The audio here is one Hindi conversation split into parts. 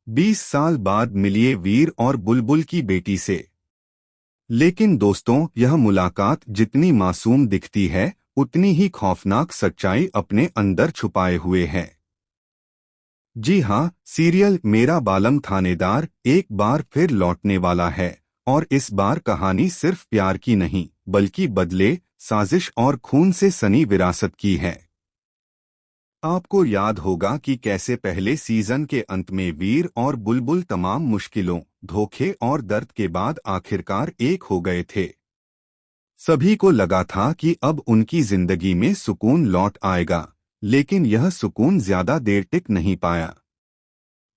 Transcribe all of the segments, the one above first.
20 साल बाद मिलिए वीर और बुलबुल की बेटी से। लेकिन दोस्तों, यह मुलाकात जितनी मासूम दिखती है, उतनी ही खौफनाक सच्चाई अपने अंदर छुपाए हुए है। जी हाँ, सीरियल मेरा बालम थानेदार एक बार फिर लौटने वाला है। और इस बार कहानी सिर्फ प्यार की नहीं, बल्कि बदले, साजिश और खून से सनी विरासत की है। आपको याद होगा कि कैसे पहले सीजन के अंत में वीर और बुलबुल तमाम मुश्किलों, धोखे और दर्द के बाद आखिरकार एक हो गए थे। सभी को लगा था कि अब उनकी जिंदगी में सुकून लौट आएगा, लेकिन यह सुकून ज्यादा देर टिक नहीं पाया।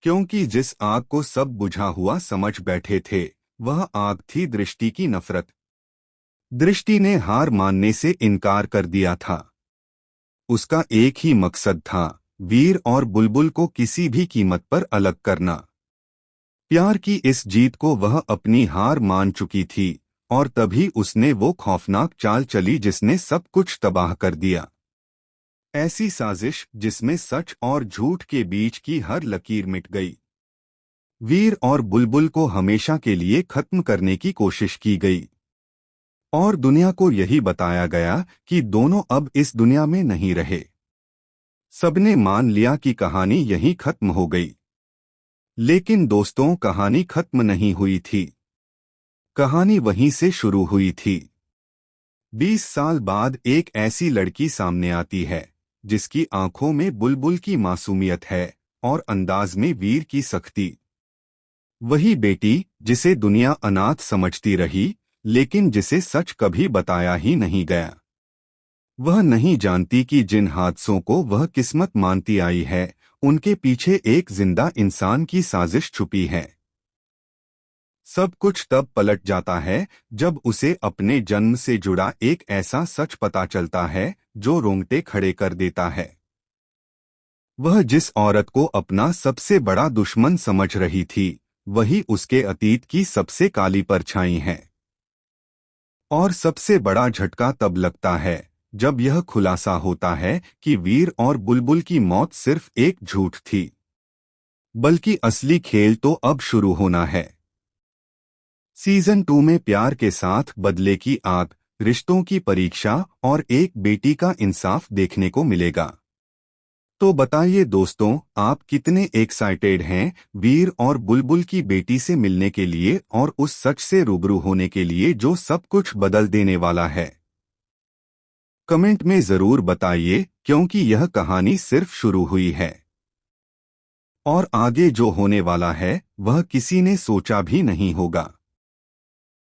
क्योंकि जिस आग को सब बुझा हुआ समझ बैठे थे, वह आग थी दृष्टि की नफरत। दृष्टि ने हार मानने से इनकार कर दिया था। उसका एक ही मकसद था, वीर और बुलबुल को किसी भी कीमत पर अलग करना। प्यार की इस जीत को वह अपनी हार मान चुकी थी, और तभी उसने वो खौफनाक चाल चली जिसने सब कुछ तबाह कर दिया। ऐसी साजिश जिसमें सच और झूठ के बीच की हर लकीर मिट गई। वीर और बुलबुल को हमेशा के लिए खत्म करने की कोशिश की गई, और दुनिया को यही बताया गया कि दोनों अब इस दुनिया में नहीं रहे। सबने मान लिया कि कहानी यहीं खत्म हो गई। लेकिन दोस्तों, कहानी खत्म नहीं हुई थी। कहानी वहीं से शुरू हुई थी। 20 साल बाद एक ऐसी लड़की सामने आती है, जिसकी आंखों में बुलबुल की मासूमियत है और अंदाज में वीर की सख्ती। वही बेटी जिसे दुनिया अनाथ समझती रही, लेकिन जिसे सच कभी बताया ही नहीं गया। वह नहीं जानती कि जिन हादसों को वह किस्मत मानती आई है, उनके पीछे एक जिंदा इंसान की साजिश छुपी है। सब कुछ तब पलट जाता है जब उसे अपने जन्म से जुड़ा एक ऐसा सच पता चलता है जो रोंगटे खड़े कर देता है। वह जिस औरत को अपना सबसे बड़ा दुश्मन समझ रही थी, वही उसके अतीत की सबसे काली परछाई है। और सबसे बड़ा झटका तब लगता है जब यह खुलासा होता है कि वीर और बुलबुल की मौत सिर्फ एक झूठ थी, बल्कि असली खेल तो अब शुरू होना है। सीजन 2 में प्यार के साथ बदले की आग, रिश्तों की परीक्षा और एक बेटी का इंसाफ देखने को मिलेगा। तो बताइए दोस्तों, आप कितने एक्साइटेड हैं वीर और बुलबुल की बेटी से मिलने के लिए और उस सच से रूबरू होने के लिए जो सब कुछ बदल देने वाला है। कमेंट में जरूर बताइए, क्योंकि यह कहानी सिर्फ शुरू हुई है और आगे जो होने वाला है वह किसी ने सोचा भी नहीं होगा।